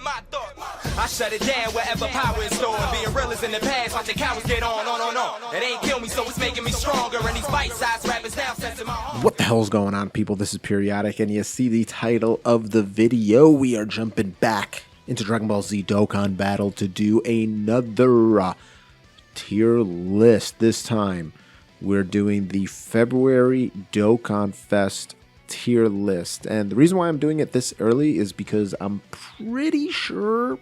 my thoughts. I shut it down wherever power is stored. Being real is in the past, watching cowards get on. It ain't kill me, so it's making me stronger. And these bite-sized rappers now sensing my heart. What the hell's going on, people? This is Periodic, and you see the title of the video. We are jumping back into Dragon Ball Z Dokkan Battle to do another tier list. This time, we're doing the February Dokkan-Fest tier list. And the reason why I'm doing it this early is because I'm pretty sure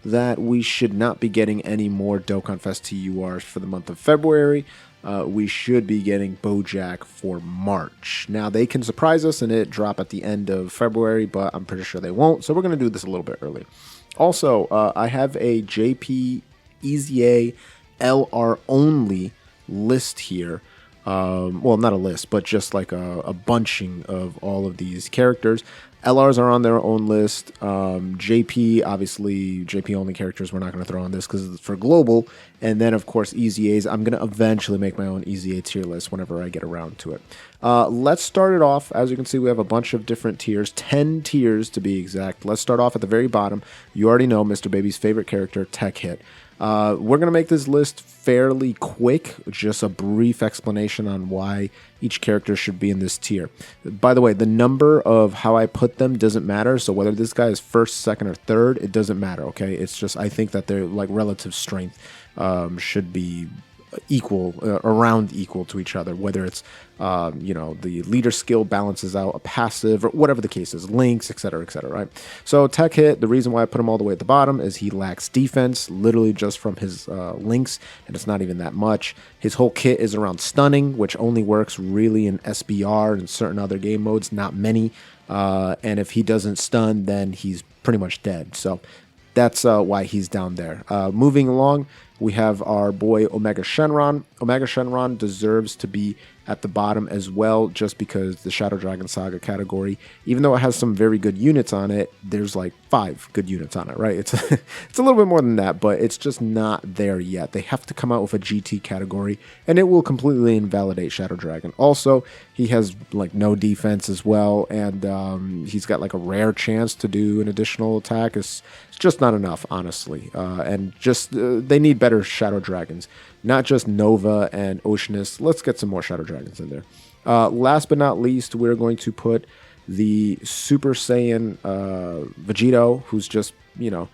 that we should not be getting any more Dokkan-Fest TURs for the month of February. We should be getting BoJack for March. Now, they can surprise us and it drop at the end of February, but I'm pretty sure they won't. So we're going to do this a little bit early. Also, I have a JP EZA LR only list here. Well, not a list, but just like a bunching of all of these characters. LRs are on their own list. JP, obviously, JP only characters we're not going to throw on this because it's for global. And then, of course, EZAs. I'm going to eventually make my own EZA tier list whenever I get around to it. Let's start it off. As you can see, we have a bunch of different tiers, 10 tiers to be exact. Let's start off at the very bottom. You already know Mr. Baby's favorite character, Tech Hit. We're going to make this list fairly quick, just a brief explanation on why each character should be in this tier. By the way, the number of how I put them doesn't matter, so whether this guy is first, second, or third, it doesn't matter, okay? It's just, I think that their like relative strength should be equal, around equal to each other, whether it's, you know, the leader skill balances out a passive or whatever the case is, links, etc., right? So Tech Hit, the reason why I put him all the way at the bottom is he lacks defense, literally just from his links, and it's not even that much. His whole kit is around stunning, which only works really in SBR and certain other game modes, not many. And if he doesn't stun, then he's pretty much dead. So that's why he's down there. Moving along, we have our boy Omega Shenron. Omega Shenron deserves to be at the bottom as well, just because the Shadow Dragon Saga category, even though it has some very good units on it, there's like 5 good units on it, right? It's it's a little bit more than that, but it's just not there yet. They have to come out with a GT category, and it will completely invalidate Shadow Dragon. Also, he has like no defense as well, and he's got like a rare chance to do an additional attack. It's just not enough, honestly. And just they need better Shadow Dragons, not just Nova and Oceanus. Let's get some more Shadow Dragons in there. Last but not least, we're going to put the Super Saiyan Vegeta, who's just, you know,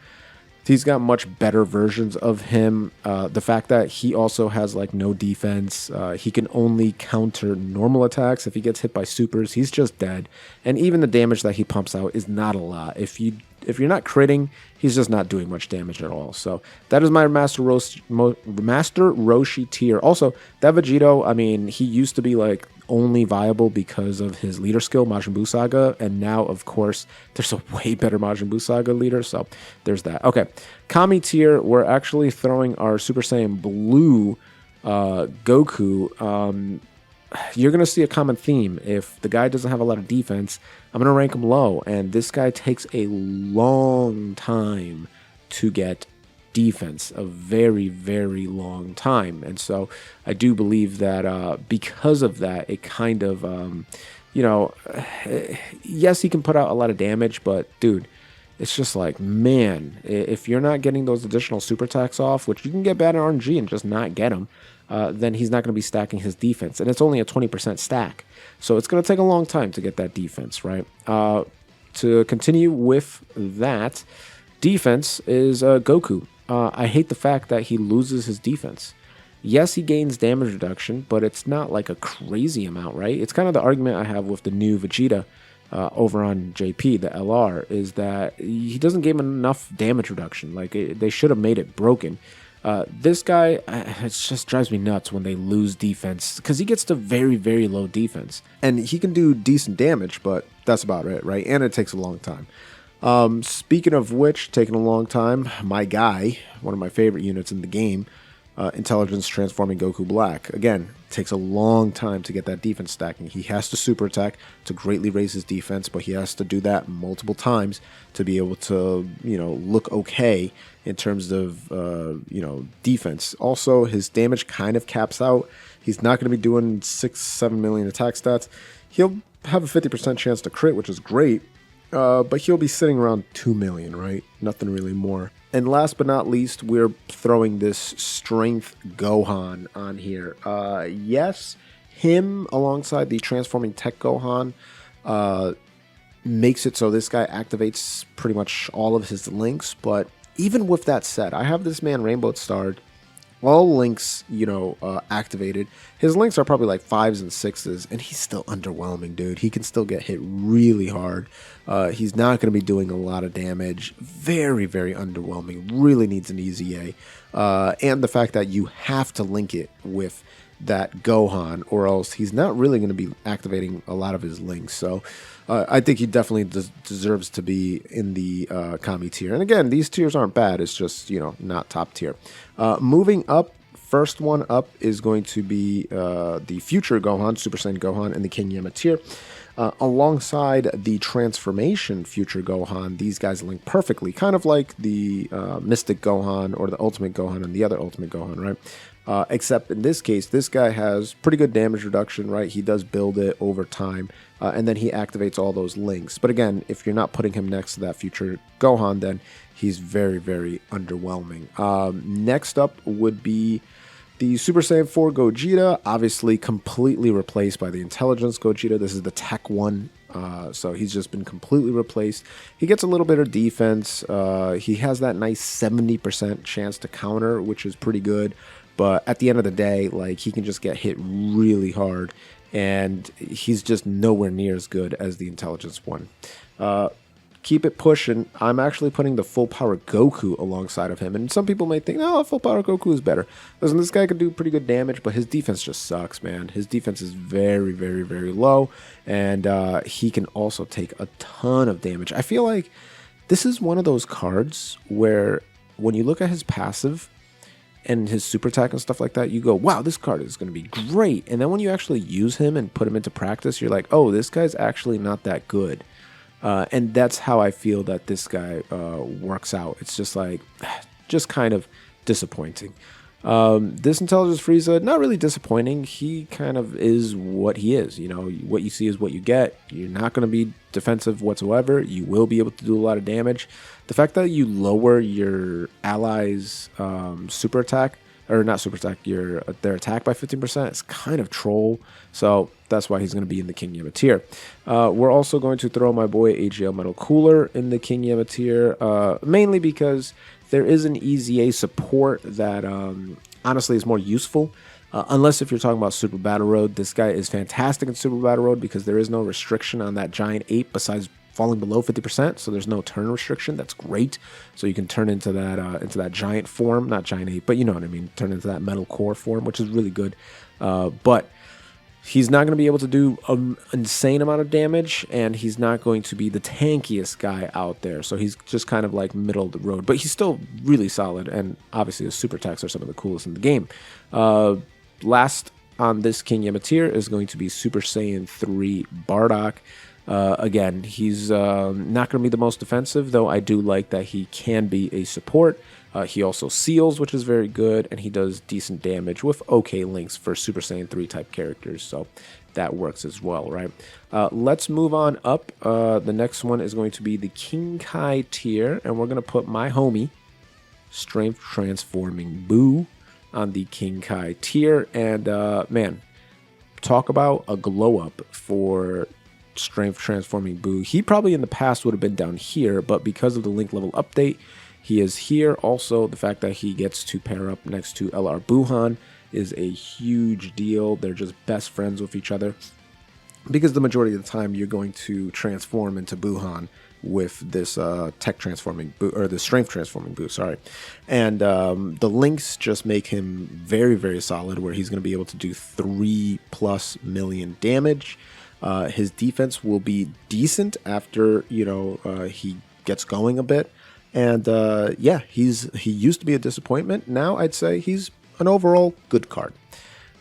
he's got much better versions of him. The fact that he also has like no defense, he can only counter normal attacks. If he gets hit by supers, he's just dead. And even the damage that he pumps out is not a lot. If you're not critting, he's just not doing much damage at all. So that is my Master Roshi tier. Also, that Vegeta, I mean, he used to be like only viable because of his leader skill, Majin Buu Saga, and now, of course, there's a way better Majin Buu Saga leader, so there's that. Okay, Kami tier, we're actually throwing our Super Saiyan Blue Goku. You're going to see a common theme. If the guy doesn't have a lot of defense, I'm going to rank him low, and this guy takes a long time to get defense, a very, very long time. And so I do believe that because of that, it kind of, you know, yes, he can put out a lot of damage, but dude, it's just like, man, if you're not getting those additional super attacks off, which you can get bad in RNG and just not get them, then he's not going to be stacking his defense. And it's only a 20% stack. So it's going to take a long time to get that defense, right? To continue with that, defense is Goku. I hate the fact that he loses his defense. Yes, he gains damage reduction, but it's not like a crazy amount, right? It's kind of the argument I have with the new Vegeta over on JP, the LR, is that he doesn't give enough damage reduction. Like, they should have made it broken. This guy, it just drives me nuts when they lose defense, because he gets to very, very low defense. And he can do decent damage, but that's about it, right? And it takes a long time. Speaking of which, taking a long time, my guy, one of my favorite units in the game, Intelligence Transforming Goku Black. Again, takes a long time to get that defense stacking. He has to super attack to greatly raise his defense, but he has to do that multiple times to be able to, you know, look okay in terms of, you know, defense. Also, his damage kind of caps out. He's not going to be doing 6-7 million attack stats. He'll have a 50% chance to crit, which is great. But he'll be sitting around 2 million, right? Nothing really more. And last but not least, we're throwing this Strength Gohan on here. Yes, him alongside the Transforming Tech Gohan makes it so this guy activates pretty much all of his links. But even with that said, I have this man Rainbow Starred, all links, activated. His links are probably like 5s and 6s, and he's still underwhelming, dude. He can still get hit really hard. He's not going to be doing a lot of damage. Very, very underwhelming. Really needs an easy A. And the fact that you have to link it with that Gohan, or else he's not really going to be activating a lot of his links. So I think he definitely deserves to be in the Kami tier. And again, these tiers aren't bad. It's just, not top tier. Moving up, first one up is going to be the future Gohan, Super Saiyan Gohan, in the King Yama tier. Alongside the transformation future Gohan, these guys link perfectly, kind of like the Mystic Gohan or the Ultimate Gohan and the other Ultimate Gohan, right? Except in this case, this guy has pretty good damage reduction, right? He does build it over time, and then he activates all those links. But again, if you're not putting him next to that future Gohan, then he's very, very underwhelming. Next up would be the Super Saiyan 4 Gogeta, obviously completely replaced by the Intelligence Gogeta. This is the Tech 1, so he's just been completely replaced. He gets a little bit of defense. He has that nice 70% chance to counter, which is pretty good. But at the end of the day, like, he can just get hit really hard, and he's just nowhere near as good as the Intelligence one. Keep it pushing. I'm actually putting the Full Power Goku alongside of him, and some people may think, oh, Full Power Goku is better. Listen, this guy can do pretty good damage, but his defense just sucks, man. His defense is very, very, very low, and he can also take a ton of damage. I feel like this is one of those cards where when you look at his passive and his super attack and stuff like that, you go, wow, this card is going to be great. And then when you actually use him and put him into practice, you're like, oh, this guy's actually not that good. And that's how I feel that this guy works out. It's just like, just kind of disappointing. This Intelligence Frieza, not really disappointing. He kind of is what he is. What you see is what you get. You're not going to be defensive whatsoever. You will be able to do a lot of damage. The fact that you lower your allies' super attack, or not super attack, their attack by 15% is kind of troll. So that's why he's going to be in the King Yama tier. We're also going to throw my boy AGL Metal Cooler in the King Yama tier, mainly because there is an EZA support that honestly is more useful. Unless if you're talking about Super Battle Road, this guy is fantastic in Super Battle Road because there is no restriction on that giant ape besides falling below 50%, so there's no turn restriction. That's great. So you can turn into that giant form, not giant ape, but you know what I mean. Turn into that metal core form, which is really good. But he's not going to be able to do an insane amount of damage, and he's not going to be the tankiest guy out there. So he's just kind of like middle of the road, but he's still really solid, and obviously his super attacks are some of the coolest in the game. Last on this King Yama tier is going to be Super Saiyan 3 Bardock. Again, he's not going to be the most defensive, though I do like that he can be a support. He also seals, which is very good, and he does decent damage with okay links for Super Saiyan 3 type characters, so that works as well, right? Let's move on up. The next one is going to be the King Kai tier, and we're going to put my homie, Strength Transforming Buu, on the King Kai tier. And man, talk about a glow up for Strength Transforming Buu. He probably in the past would have been down here, but because of the link level update, he is here. Also, the fact that he gets to pair up next to LR Buhan is a huge deal. They're just best friends with each other, because the majority of the time you're going to transform into Buhan with this tech transforming Buu, or the strength transforming Buu, sorry. And the links just make him very, very solid, where he's going to be able to do 3+ million damage. His defense will be decent after, he gets going a bit. And yeah, he used to be a disappointment. Now I'd say he's an overall good card.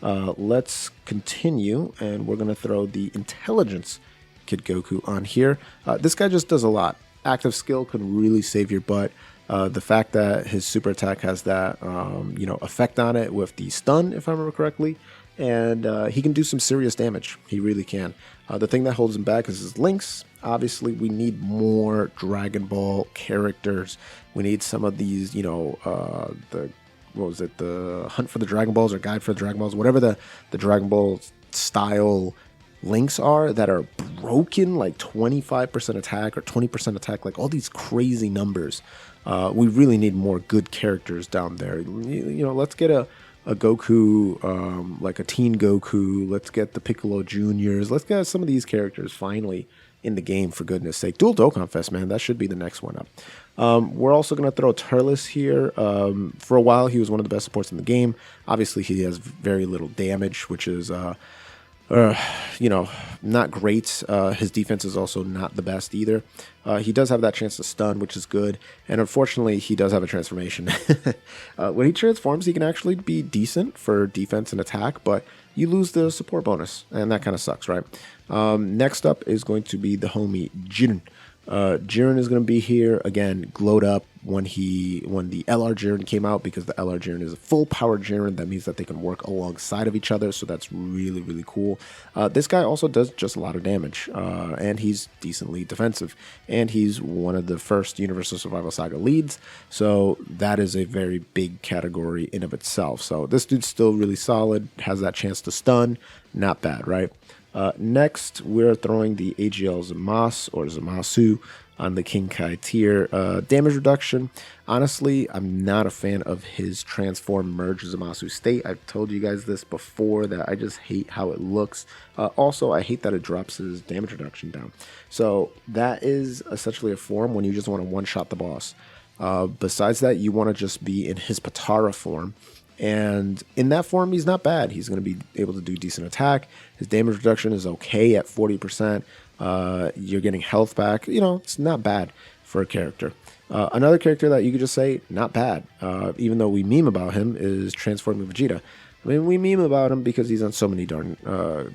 Let's continue, and we're going to throw the Intelligence Kid Goku on here. This guy just does a lot. Active skill can really save your butt. The fact that his super attack has that effect on it with the stun, if I remember correctly, and he can do some serious damage. He really can. The thing that holds him back is his links. obviously we need more Dragon Ball characters. We need some of these, you know, the Hunt for the Dragon Balls or Guide for the Dragon Balls, whatever the Dragon Ball style links are that are broken, like 25% attack or 20% attack, like all these crazy numbers. We really need more good characters down there. You know, let's get a Goku, like a teen Goku. Let's get the Piccolo Juniors. Let's get some of these characters finally in the game, for goodness sake. Dual Dokkan-Fest, man. That should be the next one up. We're also going to throw Turles here. For a while, he was one of the best supports in the game. Obviously, he has very little damage, which is, you know, not great. His defense is also not the best either. He does have that chance to stun, which is good. And unfortunately, he does have a transformation. When he transforms, he can actually be decent for defense and attack, but you lose the support bonus, and that kind of sucks, right? Next up is going to be the homie Jiren. Jiren is going to be here again, glowed up when the LR Jiren came out, because the LR Jiren is a full power Jiren. That means that they can work alongside of each other, so that's really, really cool. This guy also does just a lot of damage, and he's decently defensive, and he's one of the first Universal Survival Saga leads, so that is a very big category in of itself. So this dude's still really solid, has that chance to stun, not bad, right? Next, we're throwing the Agl Zamasu on the King Kai tier. Damage reduction, honestly, I'm not a fan of his transform merge Zamasu state. I've told you guys this before, that I just hate how it looks. Also, I hate that it drops his damage reduction down. So that is essentially a form when you just want to one-shot the boss. Besides that, you want to just be in his Patara form. And in that form, he's not bad. He's going to be able to do decent attack. His damage reduction is okay at 40%. You're getting health back. You know, it's not bad for a character. Another character that you could just say, not bad, even though we meme about him, is Transforming Vegeta. I mean, we meme about him because he's on so many darn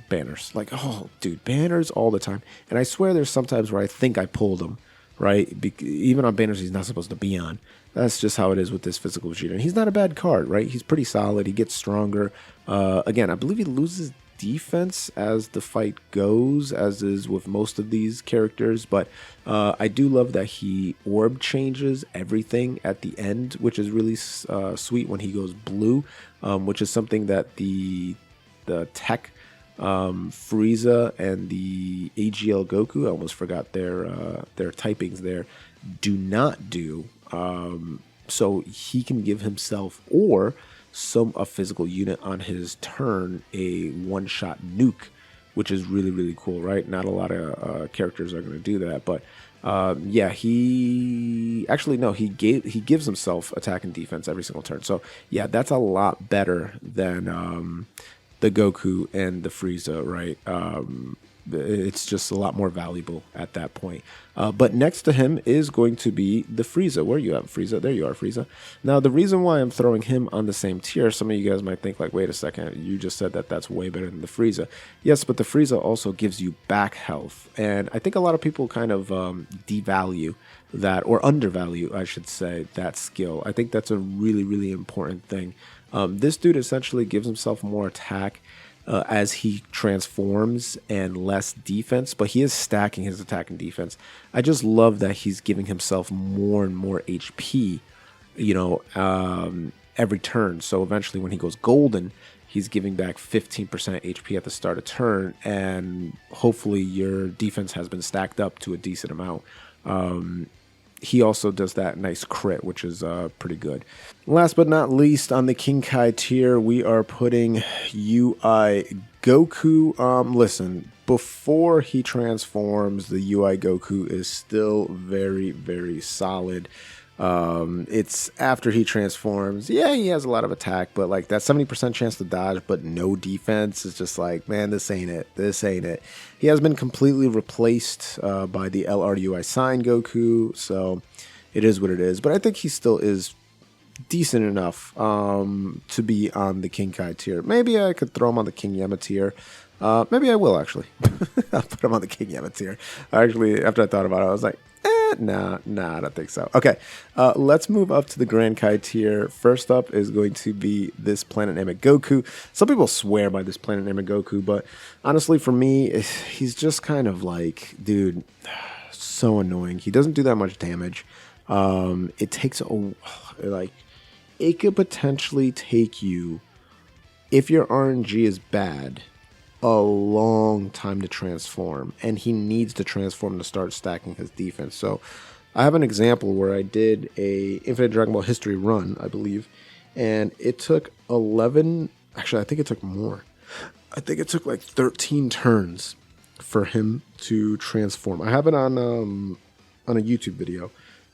banners. Like, oh, dude, banners all the time. And I swear there's sometimes where I think I pulled him, right? Even on banners he's not supposed to be on. That's just how it is with this physical Gogeta. And he's not a bad card, right? He's pretty solid. He gets stronger. Again, I believe he loses defense as the fight goes, as is with most of these characters. But I do love that he orb changes everything at the end, which is really sweet when he goes blue, which is something that the tech Frieza and the Agl Goku, I almost forgot their typings there, do not do. So he can give himself or a physical unit on his turn a one-shot nuke, which is really, really cool, right? Not a lot of characters are going to do that, but yeah, he gives himself attack and defense every single turn. So yeah, that's a lot better than the Goku and the Frieza, right? It's just a lot more valuable at that point. But next to him is going to be the Frieza. Where you at, Frieza? There you are, Frieza. Now, the reason why I'm throwing him on the same tier, some of you guys might think like, wait a second, you just said that that's way better than the Frieza. Yes, but the Frieza also gives you back health. And I think a lot of people kind of devalue that, or undervalue, I should say, that skill. I think that's a really, really important thing. This dude essentially gives himself more attack as he transforms and less defense, but he is stacking his attack and defense. I just love that he's giving himself more and more HP, you know, every turn. So eventually when he goes golden, he's giving back 15% HP at the start of turn, and hopefully your defense has been stacked up to a decent amount. He also does that nice crit, which is pretty good. Last but not least, on the King Kai tier, we are putting UI Goku. Listen, before he transforms, the UI Goku is still very, very solid. It's after he transforms, yeah, he has a lot of attack, but like that 70% chance to dodge but no defense is just like, man, this ain't it. This ain't it. He has been completely replaced by the LRUI Sign Goku, so it is what it is. But I think he still is decent enough to be on the King Kai tier. Maybe I could throw him on the King Yama tier. Maybe I will, actually. I'll put him on the King Yama tier. Actually, after I thought about it, I was like, Nah, I don't think so. Okay, let's move up to the Grand Kai tier. First up is going to be this planet named Goku. Some people swear by this planet named Goku, but honestly, for me, he's just kind of like, dude, so annoying. He doesn't do that much damage. It takes it could potentially take you, if your RNG is bad, a long time to transform, and he needs to transform to start stacking his defense. So I have an example where I did a Infinite Dragon Ball History run, I believe, and it took 11, actually I think it took more. I think it took like 13 turns for him to transform. I have it on a YouTube video.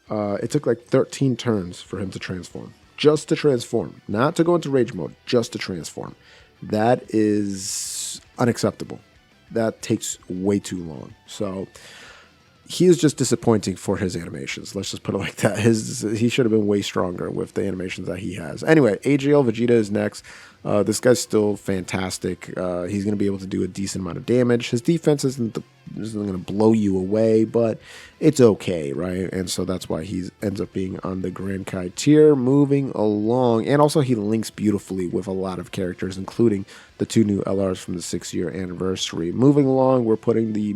It took like 13 turns for him to transform. Just to transform. Not to go into rage mode, just to transform. That is unacceptable. That takes way too long. So he is just disappointing for his animations. Let's just put it like that. He should have been way stronger with the animations that he has. Anyway, Agl Vegeta is next. This guy's still fantastic. He's going to be able to do a decent amount of damage. His defense isn't going to blow you away, but it's okay, right? And so that's why he ends up being on the Grand Kai tier. Moving along, and also he links beautifully with a lot of characters, including the 2 new LRs from the 6-year anniversary. Moving along, we're putting the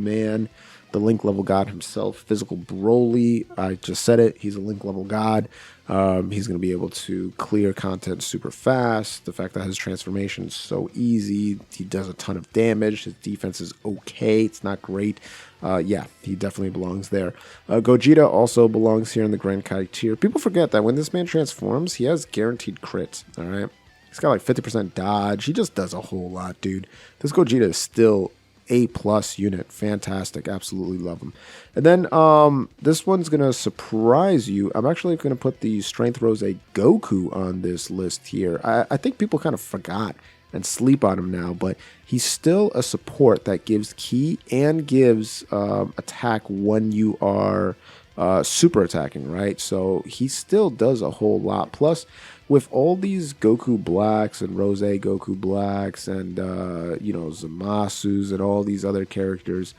Link level god himself, Physical Broly. I just said it. He's a Link level god. He's going to be able to clear content super fast. The fact that his transformation is so easy. He does a ton of damage. His defense is okay. It's not great. Yeah, he definitely belongs there. Gogeta also belongs here in the Grand Kai tier. People forget that when this man transforms, he has guaranteed crits. All right. He's got like 50% dodge. He just does a whole lot, dude. This Gogeta is still A+ unit. Fantastic. Absolutely love him. And then this one's going to surprise you. I'm actually going to put the Strength Rose Goku on this list here. I think people kind of forgot and sleep on him now, but he's still a support that gives ki and gives attack when you are super attacking, right? So he still does a whole lot. Plus, with all these Goku Blacks and Rose Goku Blacks and, Zamasus and all these other characters,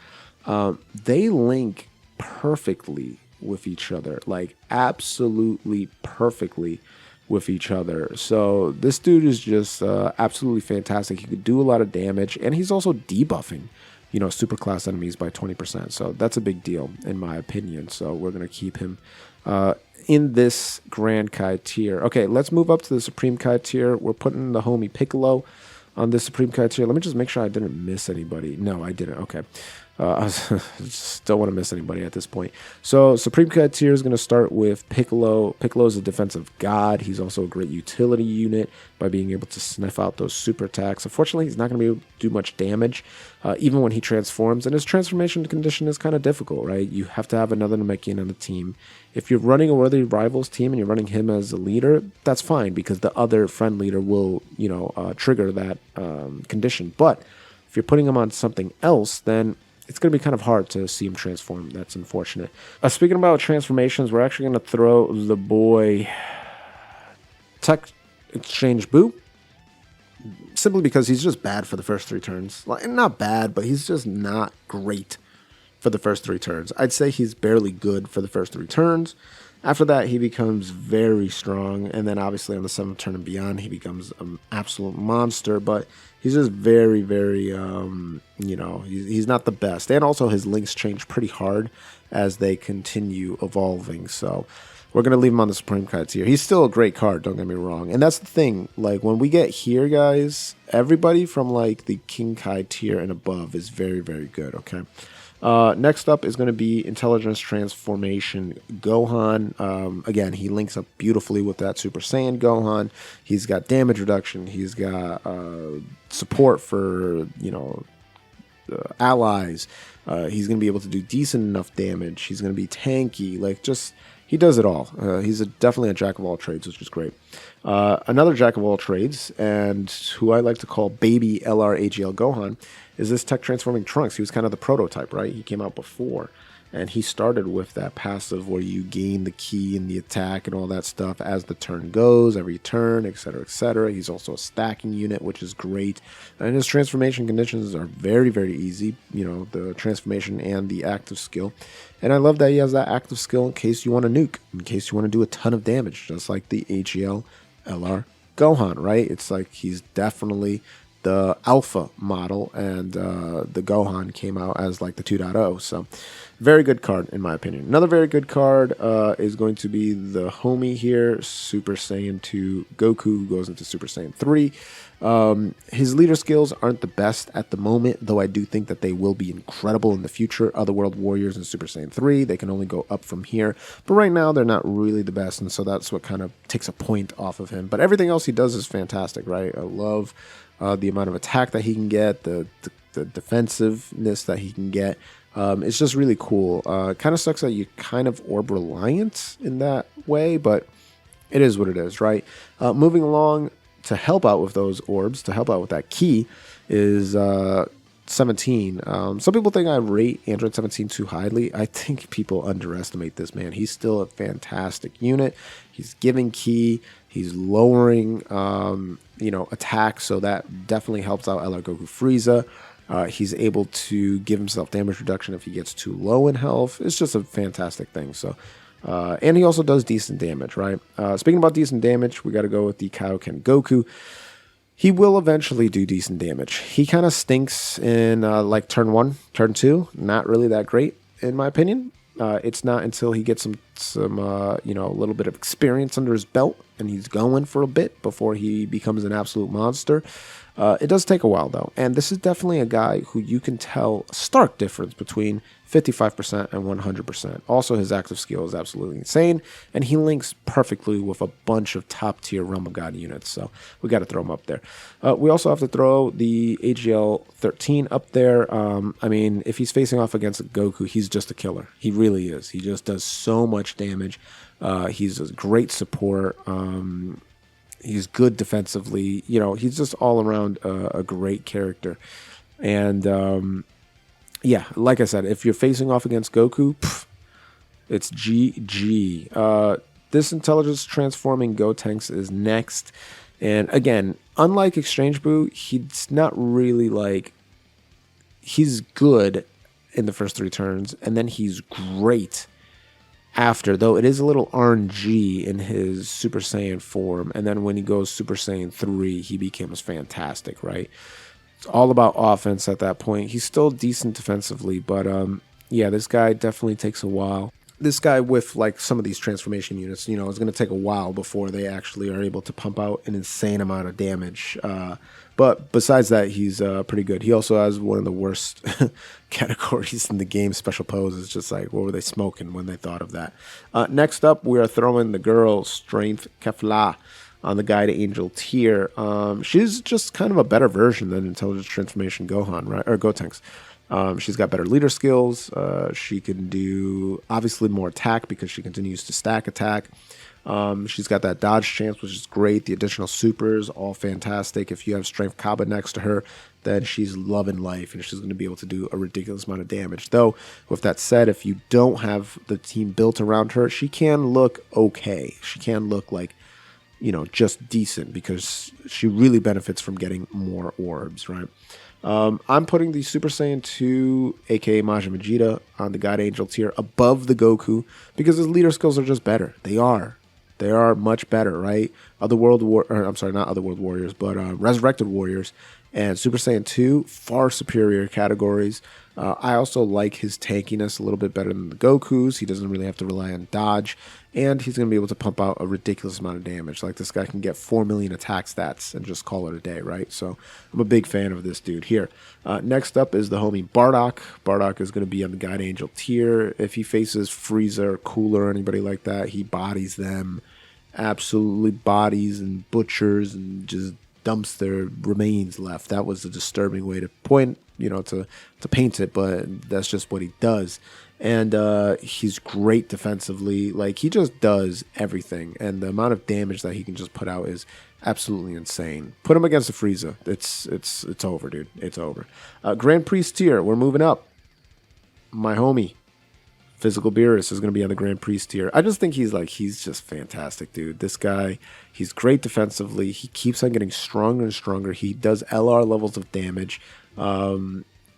they link perfectly with each other, like absolutely perfectly with each other. So this dude is just absolutely fantastic. He could do a lot of damage, and he's also debuffing, super class enemies by 20%. So that's a big deal in my opinion. So we're going to keep him in this Grand Kai tier. Okay, let's move up to the Supreme Kai tier. We're putting the homie Piccolo on this Supreme Kai tier. Let me just make sure I didn't miss anybody. No, I didn't. Okay. I just don't want to miss anybody at this point. So Supreme Kai tier is going to start with Piccolo. Piccolo is a defensive god. He's also a great utility unit by being able to sniff out those super attacks. Unfortunately, he's not going to be able to do much damage even when he transforms. And his transformation condition is kind of difficult, right? You have to have another Namekian on the team. If you're running a Worthy Rivals team and you're running him as a leader, that's fine because the other friend leader will, trigger that condition. But if you're putting him on something else, then it's going to be kind of hard to see him transform. That's unfortunate. Speaking about transformations, we're actually going to throw the boy Tech Exchange Boo. Simply because he's just bad for the first 3 turns. Not bad, but he's just not great for the first 3 turns. I'd say he's barely good for the first 3 turns. After that, he becomes very strong, and then obviously on the 7th turn and beyond, he becomes an absolute monster, but he's just very, very, he's not the best. And also his links change pretty hard as they continue evolving, so we're going to leave him on the Supreme Kai tier. He's still a great card, don't get me wrong. And that's the thing, like, when we get here, guys, everybody from, like, the King Kai tier and above is very, very good, okay? Next up is going to be Intelligence Transformation Gohan. Again, he links up beautifully with that Super Saiyan Gohan. He's got damage reduction. He's got support for, allies. He's going to be able to do decent enough damage. He's going to be tanky. He does it all. He's definitely a jack of all trades, which is great. Another jack of all trades, and who I like to call Baby LR AGL Gohan, is this Tech Transforming Trunks. He was kind of the prototype, right? He came out before. And he started with that passive where you gain the ki and the attack and all that stuff as the turn goes, every turn, etc., etc. He's also a stacking unit, which is great. And his transformation conditions are very, very easy. You know, the transformation and the active skill. And I love that he has that active skill in case you want to nuke, in case you want to do a ton of damage, just like the AGL LR Gohan, right? It's like he's definitely the alpha model, and the Gohan came out as like the 2.0. So very good card in my opinion. Another very good card is going to be the homie here, Super Saiyan 2 Goku, who goes into Super Saiyan 3. His leader skills aren't the best at the moment, though I do think that they will be incredible in the future. Otherworld Warriors and Super Saiyan 3, they can only go up from here. But right now, they're not really the best, and so that's what kind of takes a point off of him. But everything else he does is fantastic, right? I love the amount of attack that he can get, the defensiveness that he can get. It's just really cool. Kind of sucks that you're kind of orb reliant in that way, but it is what it is, right? Moving along, to help out with those orbs, to help out with that ki, is 17. Some people think I rate Android 17 too highly. I think people underestimate this man. He's still a fantastic unit. He's giving ki. He's lowering, attack, so that definitely helps out LR Goku Frieza. He's able to give himself damage reduction if he gets too low in health. It's just a fantastic thing. So, and he also does decent damage, right? Speaking about decent damage, we got to go with the Kaioken Goku. He will eventually do decent damage. He kind of stinks in like turn 1, turn 2. Not really that great, in my opinion. It's not until he gets some a little bit of experience under his belt and he's going for a bit before he becomes an absolute monster. It does take a while, though. And this is definitely a guy who you can tell a stark difference between 55% and 100%. Also, his active skill is absolutely insane, and he links perfectly with a bunch of top-tier Realm of God units, so we got to throw him up there. We also have to throw the AGL 13 up there. I mean, if he's facing off against Goku, he's just a killer. He really is. He just does so much damage. He's a great support. He's good defensively. He's just all around a great character. And yeah, like I said, if you're facing off against Goku, it's GG. This intelligence transforming Gotenks is next. And again, unlike Exchange Boo, he's not really like... He's good in the first 3 turns, and then he's great after, though it is a little RNG in his Super Saiyan form. And then when he goes Super Saiyan 3, he becomes fantastic, right? It's all about offense at that point. He's still decent defensively, but yeah, this guy definitely takes a while. This guy with like some of these transformation units, it's going to take a while before they actually are able to pump out an insane amount of damage. But besides that, he's pretty good. He also has one of the worst categories in the game, special poses. Just like, what were they smoking when they thought of that? Next up, we are throwing the girl Strength Kefla on the Guide Angel tier. She's just kind of a better version than Intelligence Transformation Gohan, right? Or Gotenks. She's got better leader skills. She can do obviously more attack because she continues to stack attack. She's got that dodge chance, which is great. The additional supers, all fantastic. If you have Strength Kaba next to her, then she's loving life and she's going to be able to do a ridiculous amount of damage. Though, with that said, if you don't have the team built around her, she can look okay. She can look like, just decent because she really benefits from getting more orbs, right? I'm putting the Super Saiyan 2, aka Majin Vegeta, on the God Angel tier above the Goku because his leader skills are just better. They are much better, right? Not Otherworld Warriors, but Resurrected Warriors and Super Saiyan 2, far superior categories. I also like his tankiness a little bit better than the Goku's. He doesn't really have to rely on dodge, and he's going to be able to pump out a ridiculous amount of damage. Like, this guy can get 4 million attack stats and just call it a day, right? So I'm a big fan of this dude here. Next up is the homie Bardock. Bardock is going to be on the Guide Angel tier. If he faces Frieza or Cooler or anybody like that, he bodies them. Absolutely bodies and butchers and just dumps their remains left. That was a disturbing way to point, to paint it, but that's just what he does. And he's great defensively. Like, he just does everything, and the amount of damage that he can just put out is absolutely insane. Put him against a Frieza, it's over, dude. It's over. Grand Priest tier, we're moving up. My homie Physical Beerus is going to be on the Grand Priest tier. I just think he's just fantastic, dude. This guy, he's great defensively. He keeps on getting stronger and stronger. He does LR levels of damage.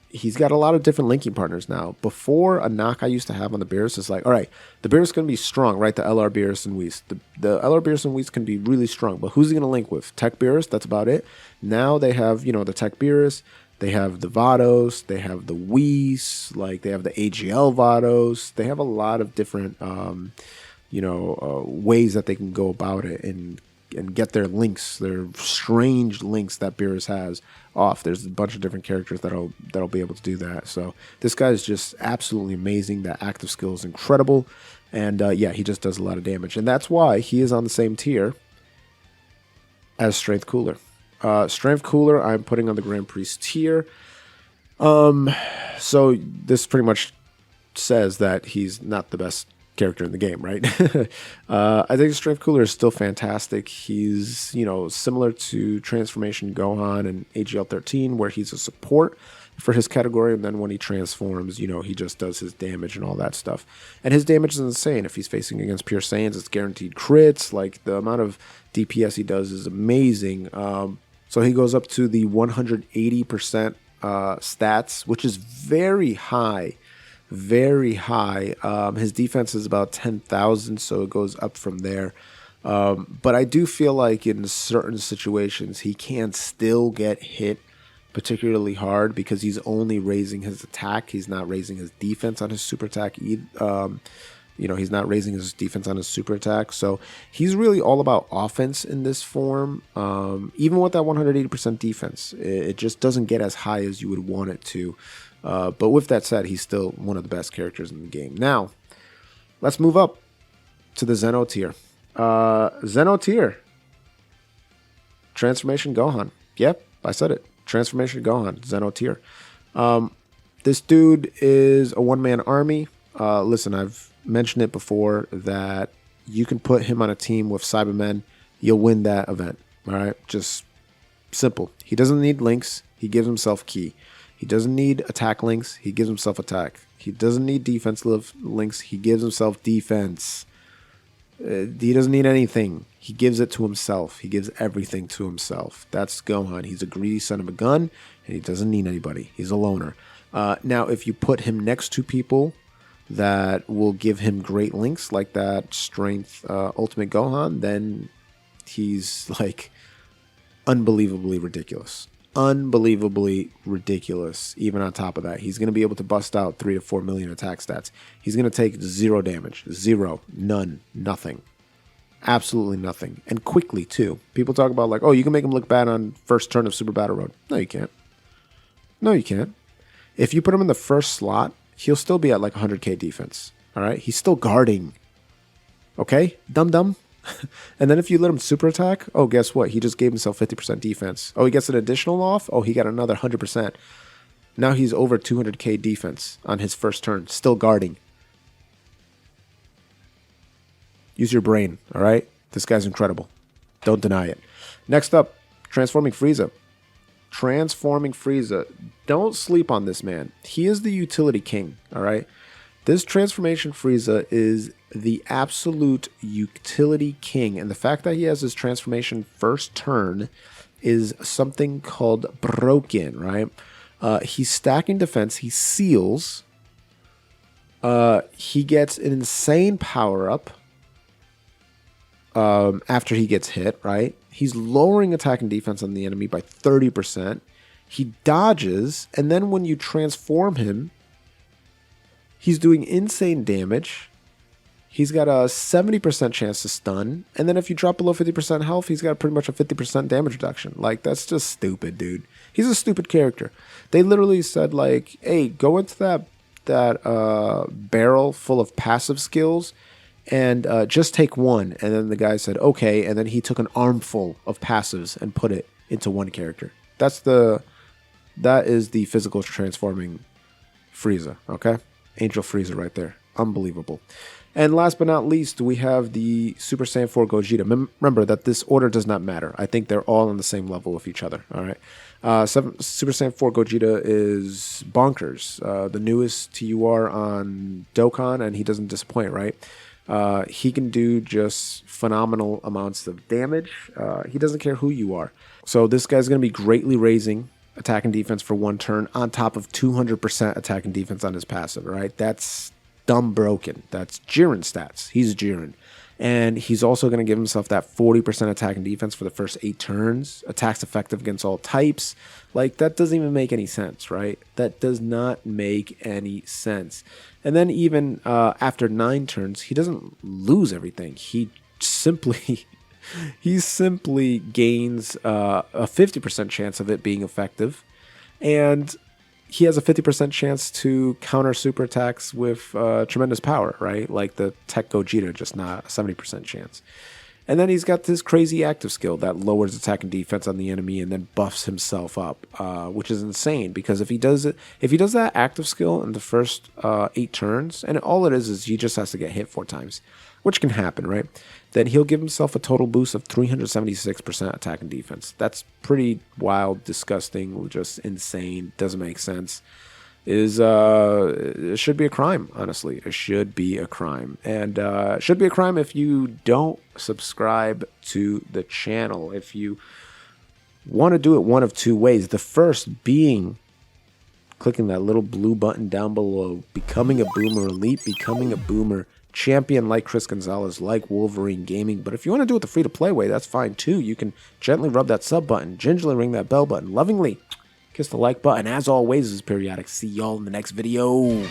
He's got a lot of different linking partners now. Before, a knock I used to have on the Beerus is like, all right, the Beerus is going to be strong, right? The LR Beerus and Whis. The LR Beerus and Whis can be really strong, but who's he going to link with? Tech Beerus, that's about it. Now they have, the Tech Beerus. They have the Vados, they have the Whis, like they have the AGL Vados. They have a lot of different, ways that they can go about it and get their links, their strange links that Beerus has off. There's a bunch of different characters that'll be able to do that. So this guy is just absolutely amazing. That active skill is incredible, and he just does a lot of damage, and that's why he is on the same tier as Strength Cooler. Strength Cooler, I'm putting on the Grand Priest tier. So this pretty much says that he's not the best character in the game, right? I think Strength Cooler is still fantastic. He's, similar to Transformation Gohan and AGL 13, where he's a support for his category, and then when he transforms, he just does his damage and all that stuff. And his damage is insane. If he's facing against pure Saiyans, it's guaranteed crits. Like, the amount of DPS he does is amazing. So he goes up to the 180% stats, which is very high. Very high. His defense is about 10,000, so it goes up from there. But I do feel like in certain situations, he can still get hit particularly hard because he's only raising his attack. He's not raising his defense on his super attack either. He's not raising his defense on his super attack. So he's really all about offense in this form. Even with that 180% defense, it just doesn't get as high as you would want it to. But with that said, he's still one of the best characters in the game. Now, let's move up to the Zeno tier. Zeno tier. Transformation Gohan. Yep, I said it. Transformation Gohan. Zeno tier. This dude is a one-man army. Listen, I've mentioned it before that you can put him on a team with Cybermen. You'll win that event. All right? Just simple. He doesn't need links. He gives himself ki. He doesn't need attack links. He gives himself attack. He doesn't need defense links. He gives himself defense. He doesn't need anything. He gives it to himself. He gives everything to himself. That's Gohan. He's a greedy son of a gun, and he doesn't need anybody. He's a loner. Now, if you put him next to people that will give him great links, like that Strength Ultimate Gohan, then he's like unbelievably ridiculous. Unbelievably ridiculous. Even on top of that, he's going to be able to bust out 3 to 4 million attack stats. He's going to take 0 damage. 0. None. Nothing. Absolutely nothing. And quickly, too. People talk about like, oh, you can make him look bad on first turn of Super Battle Road. No, you can't. No, you can't. If you put him in the first slot, he'll still be at like 100k defense. All right? He's still guarding. Okay? Dum-dum. And then if you let him super attack, oh, guess what? He just gave himself 50% defense. Oh, he gets an additional off? Oh, he got another 100%. Now he's over 200k defense on his first turn, still guarding. Use your brain, all right? This guy's incredible. Don't deny it. Next up, Transforming Frieza. Transforming Frieza. Don't sleep on this man. He is the utility king, all right? This Transformation Frieza is the absolute utility king. And the fact that he has his transformation first turn is something called broken, right? He's stacking defense. He seals. He gets an insane power-up after he gets hit, right? He's lowering attack and defense on the enemy by 30%. He dodges, and then when you transform him, he's doing insane damage. He's got a 70% chance to stun. And then if you drop below 50% health, he's got pretty much a 50% damage reduction. Like, that's just stupid, dude. He's a stupid character. They literally said, like, hey, go into that barrel full of passive skills and just take one. And then the guy said, okay. And then he took an armful of passives and put it into one character. That is the physical transforming Frieza, okay? Angel Frieza right there. Unbelievable. And last but not least, we have the Super Saiyan 4 Gogeta. Remember that this order does not matter. I think they're all on the same level with each other. All right. Super Saiyan 4 Gogeta is bonkers. The newest TUR on Dokkan, and he doesn't disappoint, right? He can do just phenomenal amounts of damage. He doesn't care who you are. So this guy's going to be greatly raising attack and defense for one turn on top of 200% attack and defense on his passive, right? That's dumb broken. That's Jiren stats. He's Jiren. And he's also going to give himself that 40% attack and defense for the first 8 turns. Attacks effective against all types. Like, that doesn't even make any sense, right? That does not make any sense. And then even after 9 turns, he doesn't lose everything. He simply gains a 50% chance of it being effective. And he has a 50% chance to counter super attacks with tremendous power, right? Like the Tech Gogeta, just not a 70% chance. And then he's got this crazy active skill that lowers attack and defense on the enemy and then buffs himself up, which is insane because if he does that active skill in the first 8 turns, and all it is he just has to get hit 4 times, which can happen, right? Then he'll give himself a total boost of 376% attack and defense. That's pretty wild, disgusting, just insane, doesn't make sense. It should be a crime, honestly. It should be a crime. And it should be a crime if you don't subscribe to the channel. If you want to do it one of 2 ways. The first being clicking that little blue button down below, becoming a Boomer Elite, becoming a Boomer Champion like Chris Gonzalez, like Wolverine Gaming. But if you want to do it the free-to-play way, that's fine too. You can gently rub that sub button, gingerly ring that bell button, lovingly kiss the like button. As always, this is Periodic. See y'all in the next video.